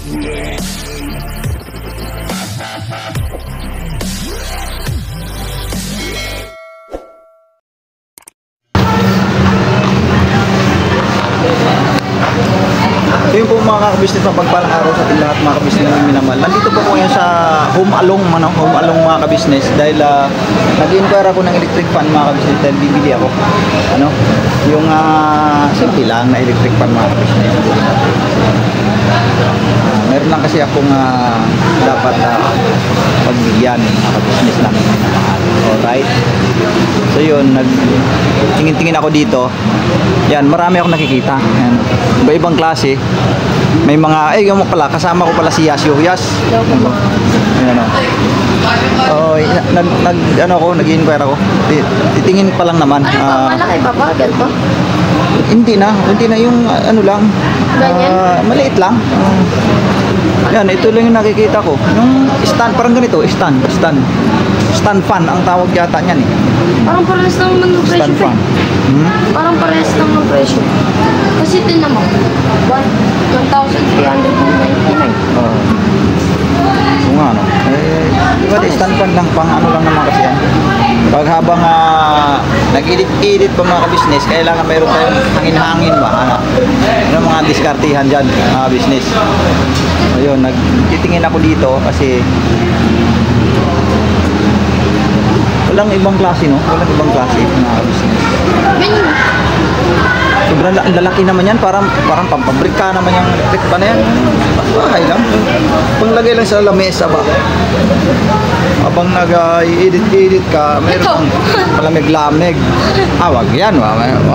So yun po mga kabisnes, mapagpalang araw sa ating lahat mga kabisnes na minamahal. Nandito po ko ngayon sa Home Along mga kabisnes dahil nag-inquire ako ng electric fan mga kabisnes dahil bibili ako. Yung simple lang na electric fan mga kabisnes. Meron lang kasi akong dapat pagbigyan mga kabisnes namin minamahal. Alright. So yun, tingin-tingin ako dito. Yan, marami akong nakikita. Yan. Iba-ibang klase. May mga, yung pala, kasama ko pala si Yas. Yas. Ayan o. Nag-inquire ako. Titingin pa lang naman. Malaki pa ba? Ganito? Hindi na yung lang. Maliit lang. Yan, ito lang yung nakikita ko. Yung stand, parang ganito, stand fan ang tawag yata niyan eh. Parang parehas lang naman ng presyo. Stand fan. Parang parehas lang ng presyo. Kasi din naman, 1,399. So nga no. Diba stand fan lang, pang lang naman kasi yan. Pag habang nag-edit pa mga kabisnes, kailangan mayroon tayong hangin-hangin ba? Ano mga diskartihan dyan mga business. Ayun, nagtitingin ako dito kasi walang ibang klase no? Walang ibang klase mga business. Sobrang lalaki naman yan, parang pampabrika naman yung electric pan na yan. Bahay lang. Panglagay lang sa lamesa ba? Habang nag-edit ka, mayroon palamig-lamig. Wag yan.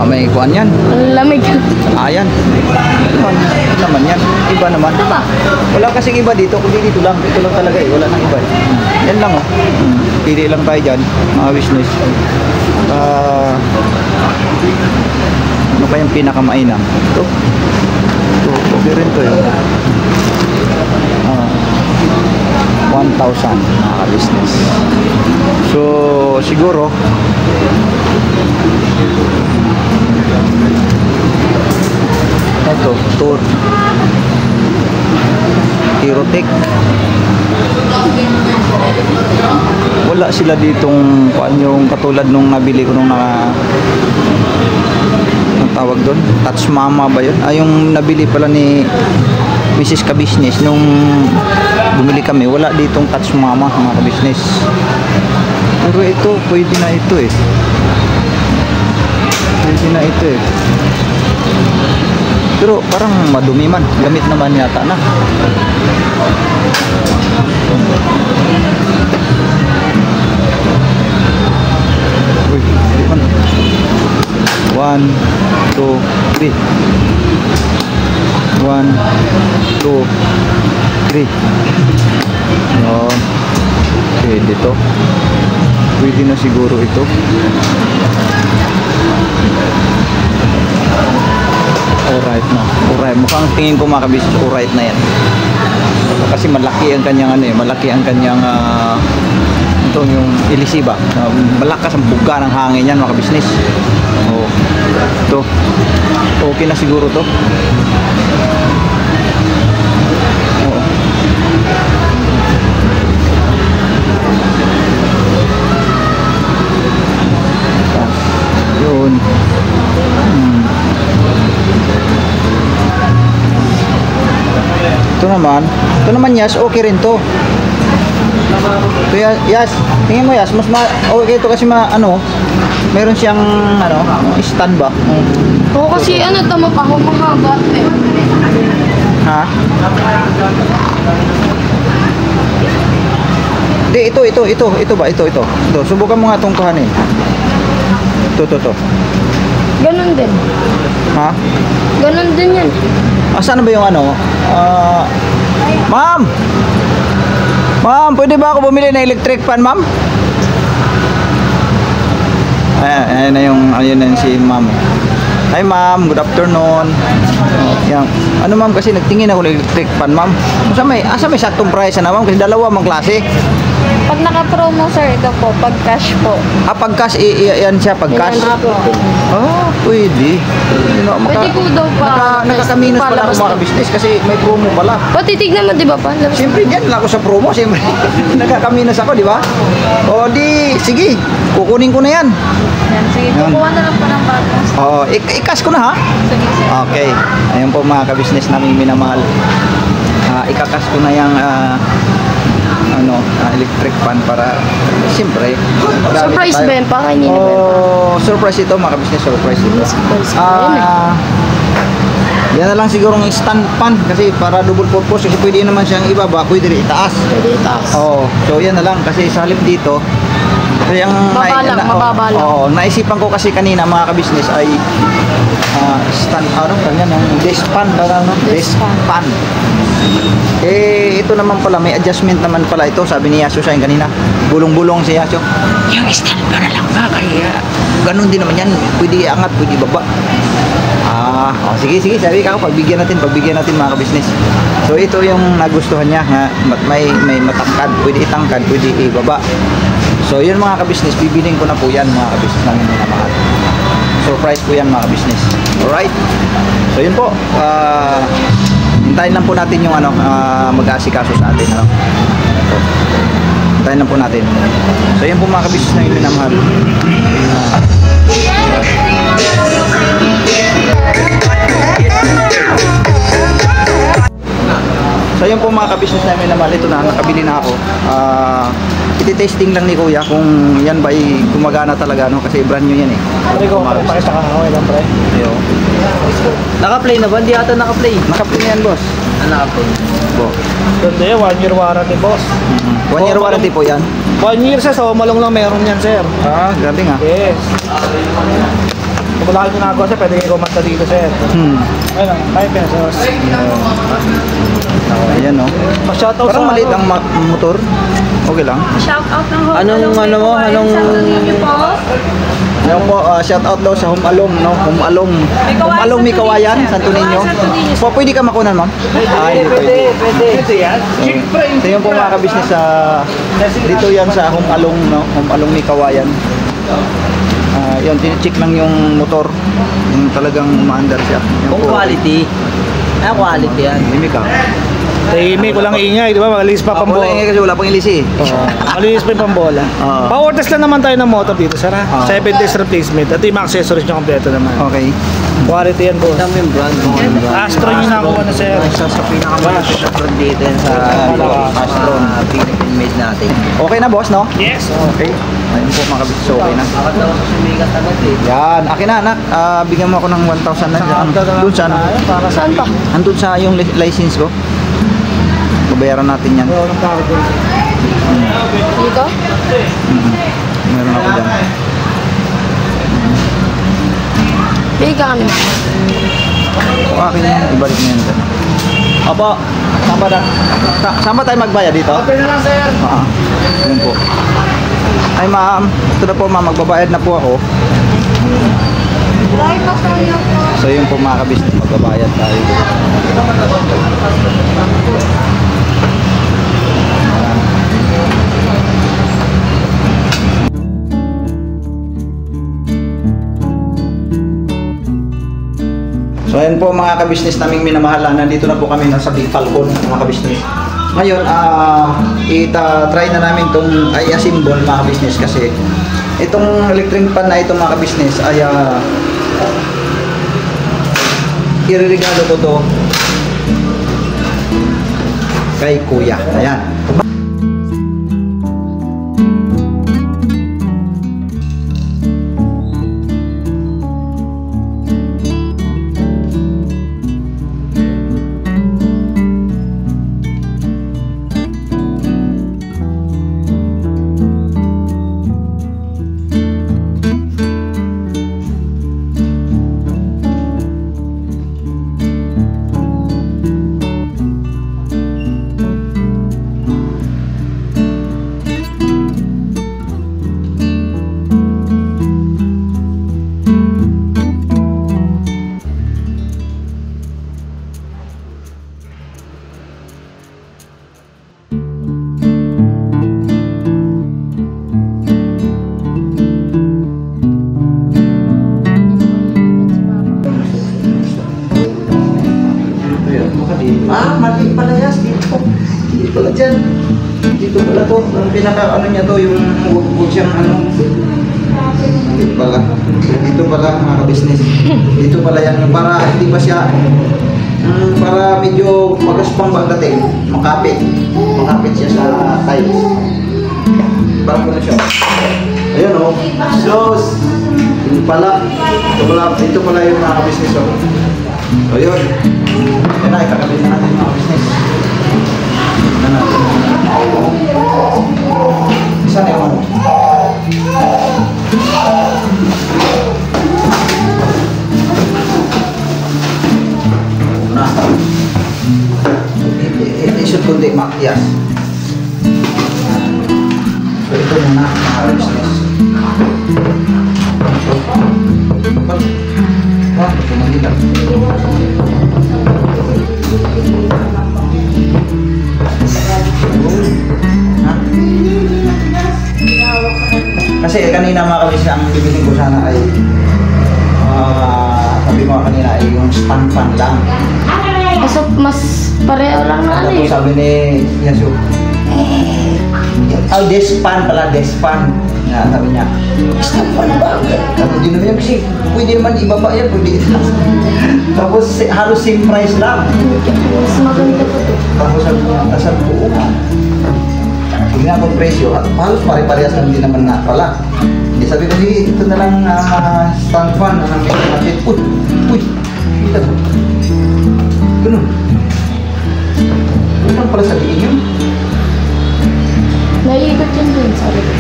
May kuhan yan. Lamig. Ayan. Ano naman yan? Iba naman. Wala kasing iba dito, kundi dito lang. Ito lang talaga eh. Wala nang iba eh. Yan lang oh. Pili lang tayo dyan, mga business. Ano pa yung pinakamainam? Ito. Okay rin to yun. 1,000 mga ka-business. So, siguro ito, tour Hirotech. Wala sila ditong yung katulad nung nabili ko nung tawag doon, Touch Mama ba yun? Yung nabili pala ni Mrs. Ka-business nung bumili kami, wala ditong Touch Mama mga ka-business. Pero ito, pwede na ito eh. Pero parang madumi man, gamit naman yata na. Uy, hindi man. 1, 2, 3. 1, 2, 3. Yan. Pwede to. Pwede na siguro ito. Alright na. Alright. Mukhang tingin ko mga kabisnes, alright na yan. Kasi malaki ang kanyang ito yung ilisiba. Malakas ang buga ng hangin yan mga kabisnes. Oh. Ito. Okay na siguro to. Oh. Yun. Ito naman Yas, okay rin to. So Yas, tingin mo Yas, mas okay ito kasi meron siyang stand ba? Oo, kasi tama pa ako mahaba eh. Ha? Hindi, ito ba? Ito. Subukan mo nga itong kuhanin. Ito. Ganon din. Ha? Ganon din yan. Saan ba yung Ma'am, pwede ba ako bumili ng electric fan, ma'am? Ayun na si ma'am. Hi ma'am, good afternoon. Yan. Ano ma'am, kasi nagtingin ako ng electric fan ma'am. Asa may saktong price na ma'am, kasi dalawa mang klase. Pag naka-promo sir, ito po, pag cash po. Pag cash, yan siya, pag cash. Ah, pwede. Pwede po daw pa. Nakakaminos pala ako mga business kasi may promo pala. O, titignan mo, di ba pa? Siyempre, dyan lang ako sa promo. Siyempre, nakakaminos ako, di ba? O, di, sige, kukunin ko na yan. Yan, sige, kukuha na lang po ng batas. Oo, i-cash ko na ha? Sige, sir. Okay, ayun po mga ka-business namin minamahal. Ikakas ko na yung electric fan para siyempre Surprise ba yun pa? Kanina ba yun pa? Surprise ito mga ka-business, surprise ito. Surprise ba yun Yan na lang siguro ng stand fan kasi para double purpose kasi pwede naman siyang ibaba, pwede rin itaas. Pwede itaas. Oo, so yan na lang kasi sa halip dito kasi ang mababa lang. Oo, naisipan ko kasi kanina mga ka-business ay stand ganyan ng desk fan desk fan. Ito naman pala may adjustment naman pala ito, sabi ni Yasio sa akin kanina. Bulong-bulong si Yasio. Yung stand fan na lang ba kaya ganun din naman yan, pwede angat, pwede baba. Sige, sabi ko, pagbigyan natin mga ka-business. So ito yung nagustuhan niya, may matangkad, pwede itangkad, pwede ibaba. So yun mga ka-business, bibiling ko na po yan mga ka-business namin minamahal. Surprise po yan mga ka-business. Alright? So yun po, hintayin lang po natin yung mag-aasikaso sa atin. So, hintayin lang po natin. So yun po mga ka-business namin minamahal. So yun po mga ka-business namin naman, ito na, nakabili na ako. Iti-testing lang ni Kuya kung yan ba ay gumagana talaga, no? Kasi brand new yan eh. Pre, kung pakita ka okay lang pre. Ayun. Naka-play na ba? Hindi ata naka-play. Naka-play na yan boss. Naka-play. Bo. Ganda yan, 1 year warranty boss. 1 year warranty po yan. 1 year sir, so malong lang meron yan sir. Grabe nga. Yes. Kung wala kayo ginagawa sir, pwede kayo kumanta dito sir. Ayun lang, 5 pesos. Ayan no. Pa-shoutout Parang sa maliit ang motor. Okay lang. Shout out ng Anong po? Yan po, shout out daw sa Humalong, no? Humalong Mikawayan, Santo Niño. Po, pwede ka makunan, ma'am? Hindi pwede. Pwede yan. Ito yung po mga ka-business dito yan sa Humalong, no? Humalong Mikawayan. Yun, tinicheck lang yung motor. Yung talagang umaandar siya. Kung quality. Quality yan. Hindi ka. Tahimik, walang ingay, di ba? Malinis pa Wala pambola. ingay kasi wala pang ilisi. Malinis pa yung pambola. Power test lang naman tayo ng motor dito, sir ha? 7 days replacement. Ito yung mga accessories nyo kompleto naman. Okay. Quality yan, boss. Dami yung brand mo. Astro yung nakuha na, sir. Isa sa pinakamalapit na brand dito yan sa Astron. Pinag-made natin. Okay na, boss, no? Yes. Okay. Ayun po mga kabis, so okay na. Bakit daw sa sumikat agad eh? Yan, akin na anak. Bigyan mo ako ng 1,000 na dyan. Doon sa ano? Saan pa? Andun sa yung license ko. Babayaran natin yan. Dito? Meron ako dyan. Bigay ka kami. O akin yan, ibalik mo yan dyan. Opo, saan ba tayo magbayad dito? Okay na lang, sir. Yun po. Ay ma'am, ito na po ma'am, magbabayad na po ako. So yun po mga kabisnes, magbabayad tayo. So ayan po mga kabisnes naming minamahal, nandito na po kami sa Big Falcon mga kabisnes. Ngayon, try na namin itong i-assemble mga kabisnes kasi itong electric fan na ito mga kabisnes ay iririgalo ko to kay Kuya. Ayan. to. Ang pinaka ano niya to, yung huwag siyang ano. Dito pala mga ka-business. Dito pala yan. Para hindi pa siya, para medyo magaspang pagdating. Makapit. Makapit siya sa tiles. Parang gano'n siya. Ayan o. Sos! Dito pala. Dito pala yung mga ka-business o. So yun. Yan na, ikakabit na natin yung mga business. Yan na natin. Isa na yung ano. Una. Isot kundi makyas. So ito muna mga business. Ito pumangilang. Kasi kanina mga kabis, ang bibiling ko sana ay sabi ko kanina ay yung stand fan lang. Mas pareho lang na ano Tapos eh. sabi ni Yasu, desk fan pala, desk fan. Nga, sabi niya, stand fan ba? Tapos di naman yan kasi pwede naman ibaba yan, pwede itaas. Tapos halos same price lang. Mas maganda po to. Tapos sabi niya, tasan po nga. Tingnan ko presyo, halos pare-parehas lang din naman nga pala. Hindi sabi ko, sige, ito na lang stand fan na may market. Uy, kita to. Ganun. Utang pala sabihin yun. Naiikot yun din, sabi ko.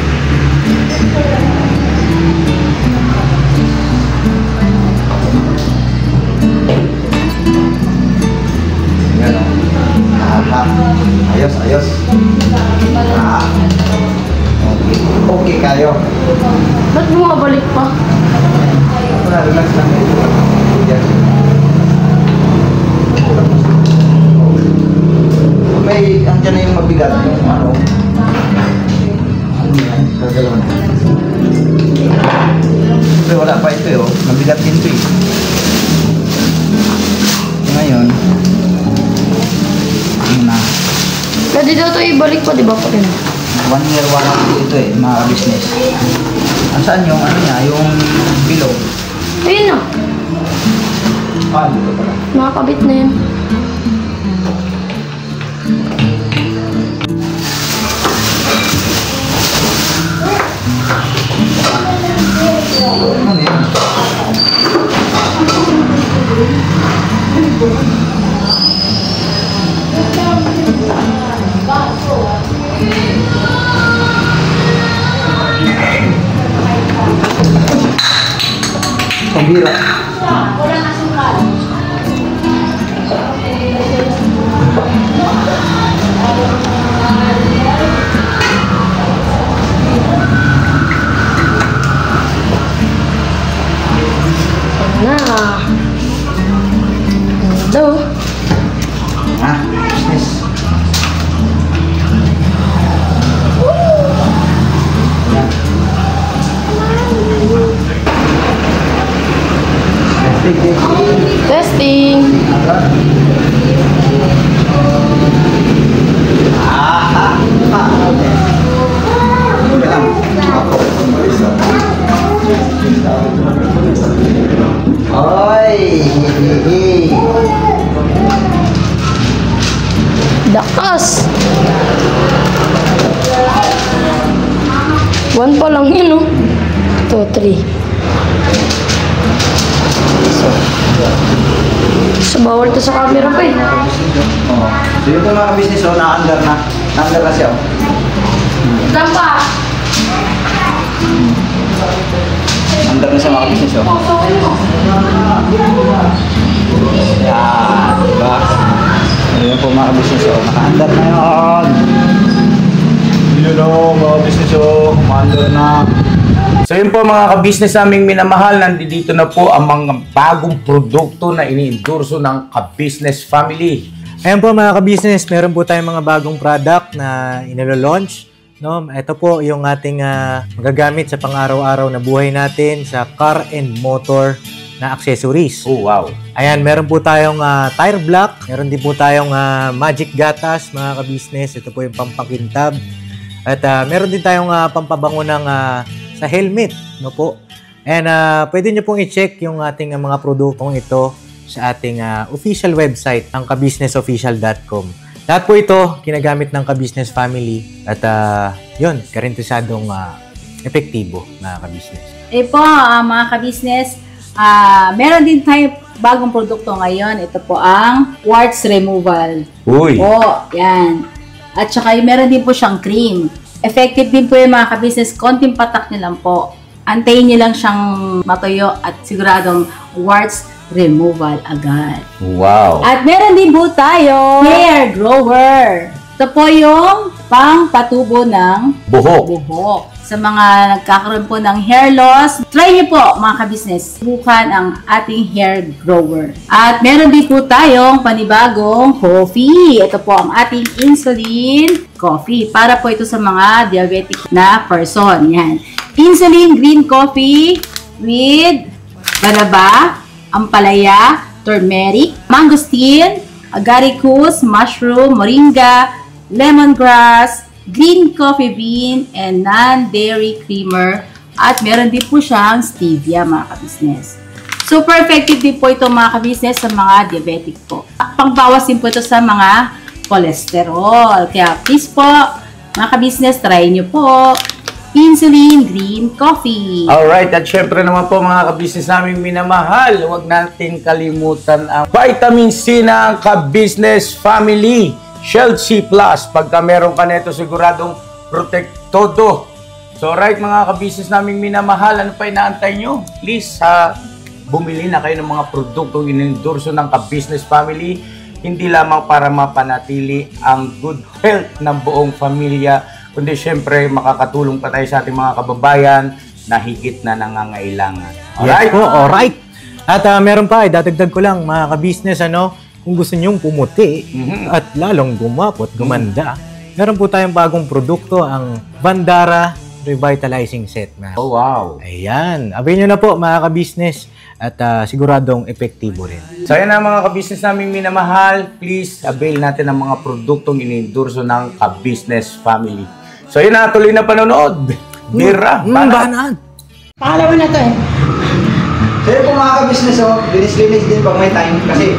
Yan o. Ayos, ayos. Okay. Okay kayo. Ba't bumabalik pa? Wala, relax lang. Yan. May, andyan na yung mabigat, yung ano. Ano yan? Gagalaw na. Pero wala pa ito eh, oh. Mabigat din ito eh. Ngayon, ano na. Pwede daw ito ibalik pa, di ba po rin? 1 year warranty ito eh, mga business. Saan yung ano niya, yung below? Ayun na. Dito pala. Nakakabit na yan. Ano yan? Pambira. Na. Hello. Business. Testing. Dakas. 1 pa lang yun, no? 2, 3. So, bawal to sa camera pa eh. Oh. So yung mga business, oh, na-under na. Na-under na siya. Oh. Ilan pa? Under na siya mga business, oh. Yan, diba? Ayun po mga business, oh. Naka-under na yun. Yun o, mga business, oh. Under na. So yun po mga ka-business naming minamahal, nandito na po ang mga bagong produkto na ini-endorso ng ka-business family. Ayan po mga ka-business, meron po tayong mga bagong product na inilo-launch. No? Ito po yung ating magagamit sa pang-araw-araw na buhay natin sa car and motor na accessories. Oh wow! Ayan, meron po tayong tire block, meron din po tayong magic gatas mga ka-business. Ito po yung pampakintab. At meron din tayong pampabango ng sa helmet, no po. And pwede nyo pong i-check yung ating mga produktong ito sa ating official website, ang kabusinessofficial.com. Lahat po ito ginagamit ng Ka-Business Family at yun, karentesadong epektibo na ka-business. Po, mga ka-business, meron din tayo bagong produkto ngayon. Ito po ang warts removal. Uy! Po, yan. At saka meron din po siyang cream. Effective din po yung mga ka-business. Konting patak nyo lang po. Antayin nyo lang siyang matuyo at siguradong warts removal agad. Wow! At meron din po tayo hair grower. Ito po yung pang-patubo ng buhok. Sa mga nagkakaroon po ng hair loss, try nyo po mga ka-business. Subukan ang ating hair grower. At meron din po tayong panibagong coffee. Ito po ang ating insulin coffee. Para po ito sa mga diabetic na person. Yan. Insulin green coffee with banaba, ampalaya, turmeric, mangosteen, agaricus, mushroom, moringa, lemongrass, green coffee bean, and non-dairy creamer. At meron din po siyang stevia, mga ka-business. Super effective din po ito, mga ka-business, sa mga diabetic po. Pangbawas din po ito sa mga cholesterol. Kaya please po, mga ka-business, try nyo po insulin green coffee. Alright, at syempre naman po mga ka-business naming minamahal, huwag natin kalimutan ang vitamin C ng Ka-Business Family. Shield C+, pagka meron ka nito siguradong protektodo. So right mga ka-business naming minamahal, ano pa inaantay nyo? Please, bumili na kayo ng mga produktong inendorso ng Ka-Business Family, hindi lamang para mapanatili ang good health ng buong pamilya, kundi syempre makakatulong pa tayo sa ating mga kababayan na higit na nangangailangan. Alright? Yes po, alright. At meron pa, dadagdag ko lang mga ka-business, kung gusto nyong pumuti at lalong gumapot, gumanda, meron po tayong bagong produkto, ang Bandara Revitalizing Set. Oh, wow. Ayan. Avail nyo na po mga ka-business at siguradong epektibo rin. So yan na mga ka-business naming minamahal, please avail natin ang mga produktong inendorso ng Ka-Business Family. So yun na, tuloy na panonood. Bira, Banat. Pangalawa na to eh. Sa'yo po mga ka-business, linis-linis din pag may time. Kasi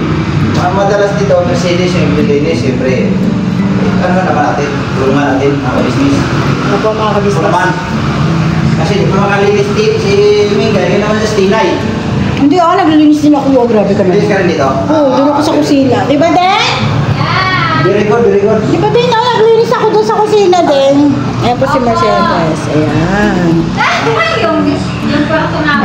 madalas dito, Mercedes yung linis, siyempre. Ano naman natin? Tulungan natin, mga ka-business. Ano po mga ka-business? Tulungan. Kasi di pa makalinis din si Minga, yun naman sa Stinay. Hindi naglilinis din ako. Oh, grabe ka na. Linis ka rin dito? Oo, doon ako sa kusina. Di ba, Den? Very good, very good. Di ba, Den? Naglinis ako doon sa kusina, Den. Ayan po si Mercedes. Ayan.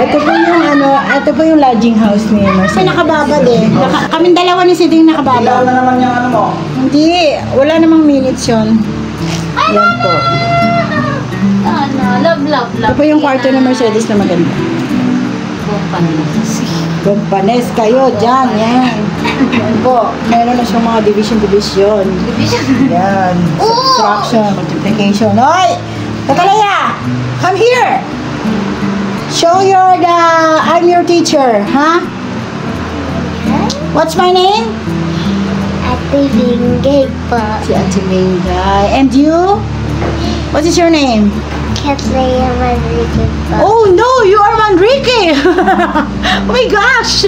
Ito po yung ito po yung lodging house ni Mercedes. May nakababad eh. Kaming dalawa ni Siding Ilaw nakababad. na naman yung ano mo. Hindi, wala namang minutes yun. Yan po. Love. Ito po yung kwarto ni Mercedes na maganda. Kumpanes kayo dyan, yan. Yan po, meron na siyang mga division. Yan. Subtraction, multiplication. Hoy! Katalaya! Come here! Show I'm your teacher, huh? What's my name? Ate Bingay po. Si Ate Mingay. And you? What is your name? Katlaya Manrique po. Oh no, you are Manrique! Oh my gosh!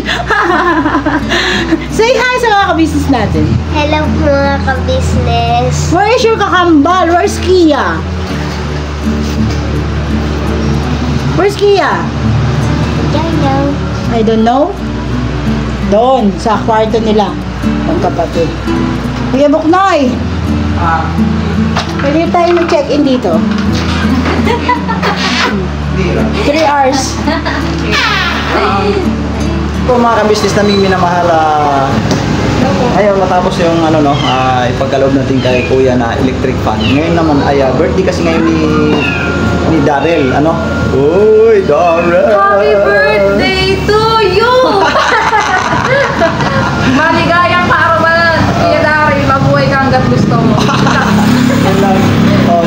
Say hi sa mga ka-business natin. Hello mga ka-business. Where is your kakambal? Where's Kia? Where's Kia? Hello. I don't know. Doon, sa kwarto nila. Magkapatid. Kuya Buknoy! Pwede tayo mag-check-in dito. 3 hours. Po mga ka-business naming minamahal, ayaw matapos yung ipagkaloob natin kay Kuya na electric fan. Ngayon naman ay birthday kasi ngayon ni Darrell, Uy, Darrell! Happy birthday to you! Maligayang kaarawan, Kuya Daryl, mabuhay ka hanggat gusto mo. Yan lang.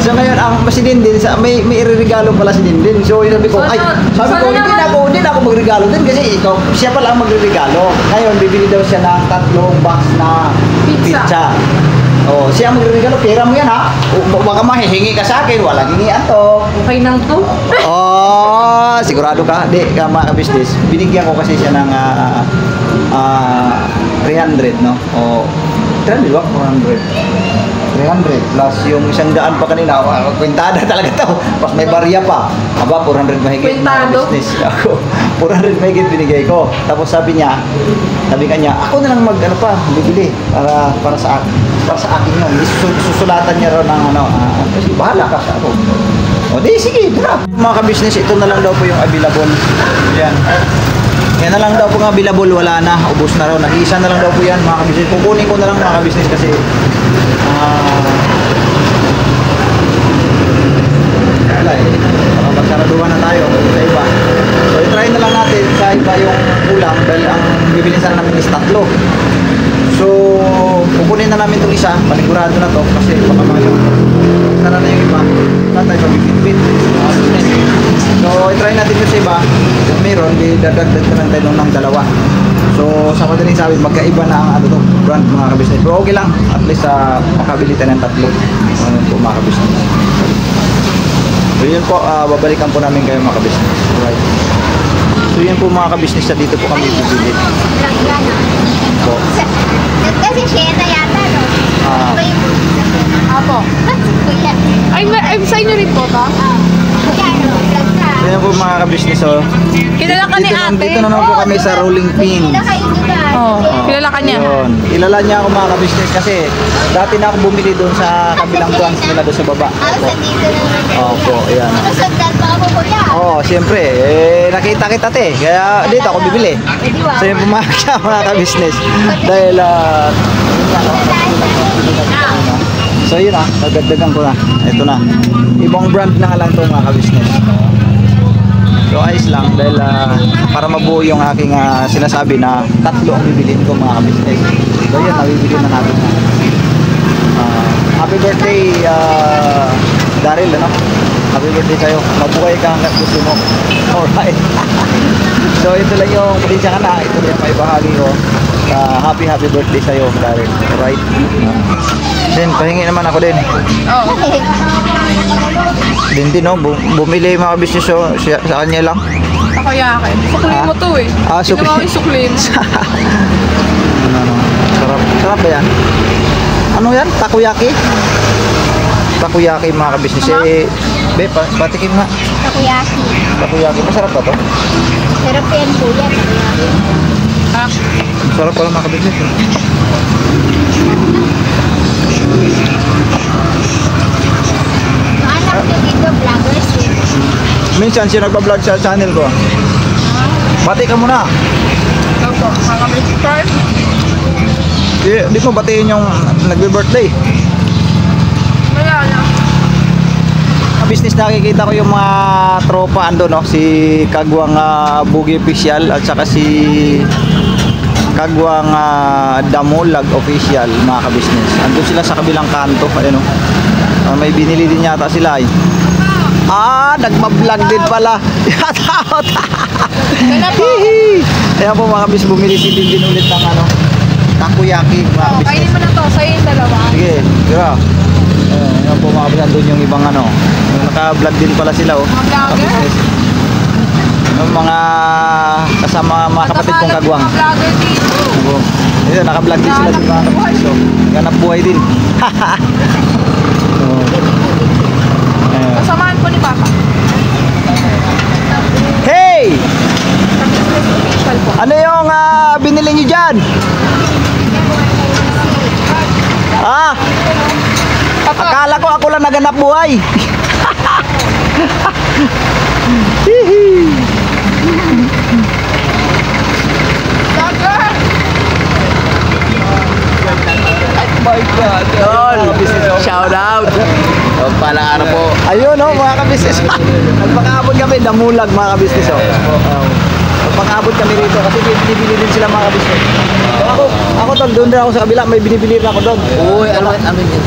So ngayon si Dindin may ireregalo pala si Dindin. So sabi ko, hindi na ako magregalo din kasi siya pala ang magregalo. Ngayon bibili daw siya ng 3 box na pizza. Oh, siya magregalo, pera mo yan ha. Baka mahihingi ka sa akin, walang hingian to. Okay nang to. Oh, sigurado ka? Di, mga business. Binigyan ko kasi siya ng 300, no? O, 300 ba? 400. 300 plus yung 100 pa kanina. Kwintada talaga to. Pas may barya pa. Aba, 400 mahigit. Kwintado? Business. Ako, 400 mahigit binigay ko. Tapos sabi kanya, ako na lang ano pa, bibili para sa akin yun. Susulatan niya raw ng kasi bahala ka sa ako. O di, sige, tara. Mga ka-business, ito na lang daw po yung available. Yan. Yan na lang daw po nga available, wala na, ubos na raw. Nag-iisa na lang daw po yan, mga ka-business. Kukunin ko na lang mga ka-business kasi wala eh. Baka magsaraduhan na tayo sa iba. So, i-try na lang natin sa iba yung kulang dahil ang bibili sana namin is 3. So, kukunin na namin itong isa. Panigurado na to kasi baka sana na yung iba. Wala tayo pabibit-bit. So, i-try natin yung sa iba. Kung meron, didadagdag na lang tayo ng 2. So, sa madaling sabi, magkaiba na ang brand mga ka-business. Pero okay lang. At least makabili tayo ng 3. Po mga ka-business. So, yun po. Babalikan po namin kayo mga ka-business. Alright. So, yun po mga ka-business. Dito po kami bibili. Po. Kasi siya na yata, no? Apo. Kuya. Ay, sa inyo rin po ba? Yan, vlog ka. So, yun po mga ka-business. So, Kilala ka ni ate. dito na naman po kami sa rolling pin. Hindi na kayo diba? Oh, kilala ka niya. Yun. Kilala niya ako mga ka-business kasi dati na ako bumili doon sa kabilang branch nila doon sa baba. Sa dito na naman. Opo, yan. Masundan pa ako, kuya. Oo, siyempre. Nakita kita te. Kaya dito ako bibili. So yung pumakya mga ka-business. Dahil, so yun nagdagdagan ko na. Ito na. Ibang brand na lang to mga ka-business. So ayos lang dahil para mabuo yung aking sinasabi na 3 ang bibilin ko mga ka-business. So yun, nabibili na natin. Happy birthday, Daryl, ano? Happy birthday sa'yo. Mabuhay ka hanggat gusto mo. Alright. So ito lang yung probinsya ka na. Ito lang yung may bahagi ko. Happy birthday sa'yo, Daryl. Alright. Then, pahingi naman ako din. Din, no? Bumili mga business sa kanya lang. Takoyaki. Sukli mo to eh. Sukli. Ginawa ko yung sukli mo. Sarap. Sarap ba yan? Ano yan? Takoyaki? Takoyaki mga ka-business. Be, patikim nga. Takoyaki. Takoyaki. Masarap ba to? Sarap yan, kuya. Takoyaki. Sarap pala mga ka-business. Anak ko dito, vloggers eh. Minsan siya nagpa-vlog sa channel ko. Bati ka muna. Opo, mga Mr. Di mo batiin yung nagbe-birthday. Wala na. Business nakikita ko yung mga tropa ando no, si Kagwang Bugi Official at saka si Kagwang Damulag Official mga ka-business. Andun sila sa kabilang kanto, ano. May binili din yata sila eh. Nagpa-vlog din pala. Kaya po mga ka-business, bumili si din ulit ng takoyaki mga ka-business. Kainin mo na to, sa'yo yung 2. Sige, tira. Yan po mga kapatid, doon yung ibang naka-vlog din pala sila Mga vlogger? Ka-business. Yung mga kasama mga kapatid kong Kagwang. Mga vlogger dito. Ayun, naka-vlog din sila din mga kapatid. So, ganap buhay din. Kasamahan po ni Papa. Hey! Official po. Ano yung binili nyo dyan? Akala ko ako lang naganap buhay. My God. Shout out. Palang araw po. Ayun mga ka-business. Nagpakaabot kami, Damulag mga ka-business. Nagpakaabot kami rito kasi binibili din sila mga ka-business. So ako tol, doon din ako sa kabila, may binibili rin ako doon. Uy, amin yun.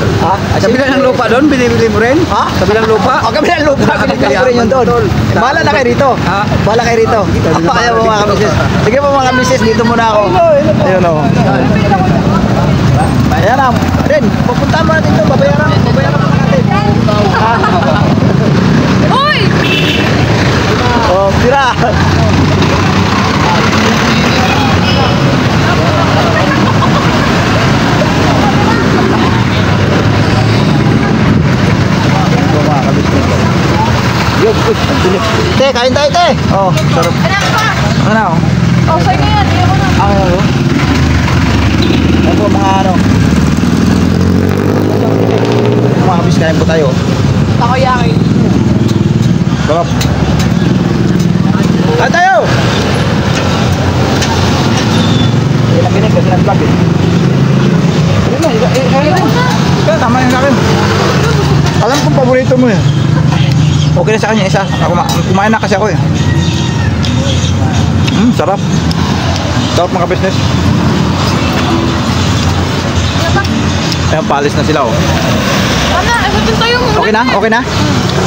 Sa bilang lupa doon, binibili mo rin? Sa bilang lupa? O, kabilang lupa, binibili ko rin yun doon. Bahala na kayo rito. Bahala kayo rito. Ayaw mo mga ka-business. Sige po mga ka-business, dito muna ako. Ayun o. Ayan na. Ren, pupunta mo natin ito. Babayaran mo natin. Uy! Oh, tira. Ito mga kabisnes. Yun, uy, ang dilim. Te, kain tayo, te. Oh, sarap. Ano? Okay na yan. Iyan mo na. Ano? Ano po mga ano? Mga kabis, kain po tayo. Takoyaki. Sarap. Kain tayo! Hindi lang binig kasi nag-vlog eh. Ayun na, kain na. Ikaw, tama yung sa akin. Alam kong paborito mo eh. Okay na sa kanya isa. Kumain na kasi ako eh. Sarap. Sarap mga business. Ayan, paalis na sila oh. Ano? Ito tayo muna. Okay na? Okay na?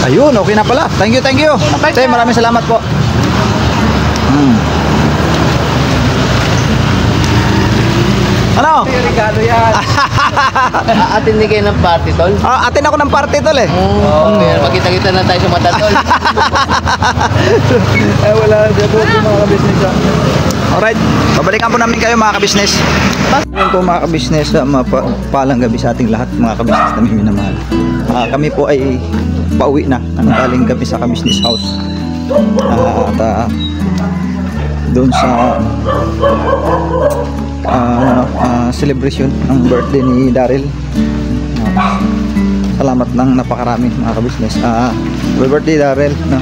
Ayun, okay na pala. Thank you, thank you. Tay, maraming salamat po. Ano? Regalo yan. Atin ni kayo ng party, tol. Atin ako ng party tol eh. Okay, magkita-kita na tayo sa mata, tol. Wala na po mga kabisnes. Alright, babalikan po namin kayo mga kabisnes. Yun po mga kabisnes, mapalang gabi sa ating lahat mga kabisnes namin minamahal. Kami po ay pauwi na. Galing gabi sa kabisnes house. At doon sa celebration ng birthday ni Daryl. Salamat ng napakarami mga kabisnes. Happy birthday Daryl, no?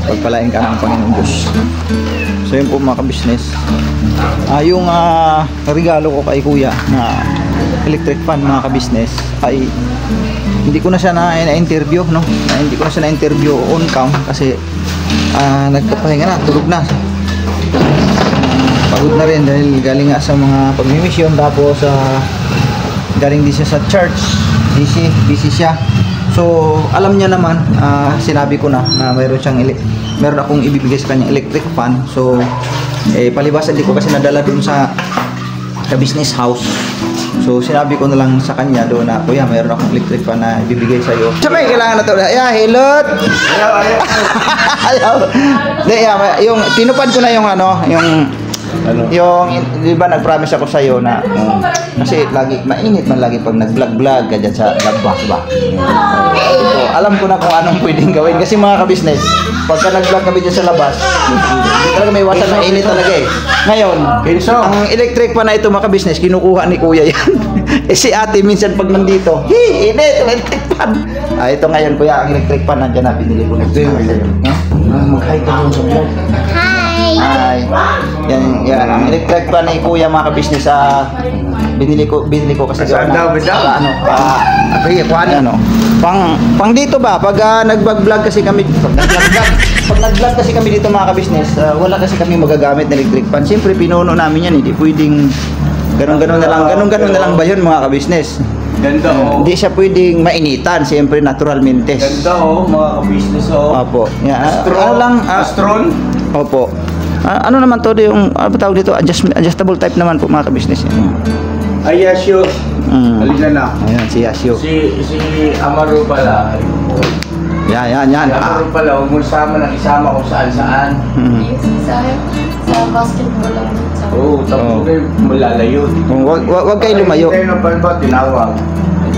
Pagpalain ka ng Panginoon Diyos. So yun po mga kabisnes. Yung regalo ko kay kuya na electric fan mga kabisnes ay hindi ko na siya na-interview, no? Hindi ko na siya na-interview on cam kasi nagpapahinga na, tulog na. Pagod na rin dahil galing nga sa mga pagmimisyon, tapos galing din siya sa church, busy siya. So alam niya naman, sinabi ko na meron akong ibibigay sa kanya electric fan. So palibas hindi ko kasi nadala dun sa business house. So sinabi ko na lang sa kanya doon na, kuya, mayroon akong electric fan na ibibigay sa iyo. Sabay kailangan na to. Hilot. Ayaw. Yung tinupad ko na yung yung di ba nag-promise ako sa iyo na kasi lagi mainit man lagi pag nag-vlog ka diyan sa labas ba. So, alam ko na kung anong pwedeng gawin kasi mga ka-business, pagka nag-vlog kami diyan sa labas, talaga may iwasan na init talaga eh. Ngayon, ang electric fan na ito mga ka-business, kinukuha ni kuya yan. Si ate minsan pag nandito, init, electric fan. Ito ngayon kuya, ang electric fan nandiyan na binili ko na sa iyo. Mag-hi ka doon sa vlog. Hi. Yan, ang electric fan ni kuya mga ka-business, binili ko kasi pang dito ba pag nag-vlog kasi kami pag nag-vlog kasi kami dito mga ka-business, wala kasi kami magagamit na electric fan. Siyempre pinuno namin yan, hindi pwedeng ganun na lang ba yun mga ka-business. Ganda Hindi siya pwedeng mainitan, siyempre naturalmente. Ganda mga ka-business Opo. Astron? Opo. Ano naman to yung tawag dito, adjustable type naman po mga ka-business. Ay, Yasyo. Halina na. Ayan, si Yasyo. Si Amaro pala. Yan. Amaro pala, huwag mo isama kung saan-saan. Sa basketball lang. Oo, tapos kayo malalayo. Huwag kayo lumayo. Hindi tayo ng balba, tinawag.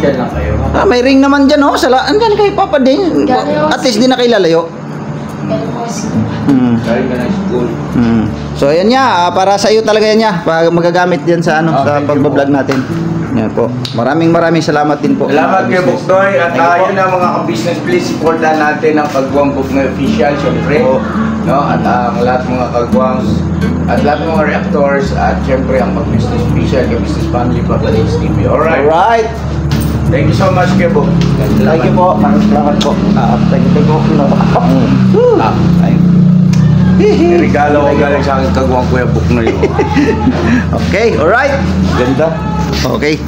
Diyan lang kayo. May ring naman dyan, andyan kayo papa din. At least di na kayo lalayo. Galing ka ng school. So ayan niya, para sa iyo talaga yan niya, pag magagamit diyan sa sa pagbablog natin. Yan po. Maraming salamat din po. Salamat kay Buknoy at yun na mga ka-business, please supportan natin ang Kagwang Buknoy official syempre. No? At ang lahat mga kagwangs at lahat ng mga reactors at syempre ang pag-business official, ka-business family, Paglalis TV. Alright. Thank you so much, Kebo. Thank you po. Maraming salamat po. Thank you po. May regalo ko galing sa aking kagwang Kuya Buknoy. Okay, alright. Ganda. Okay.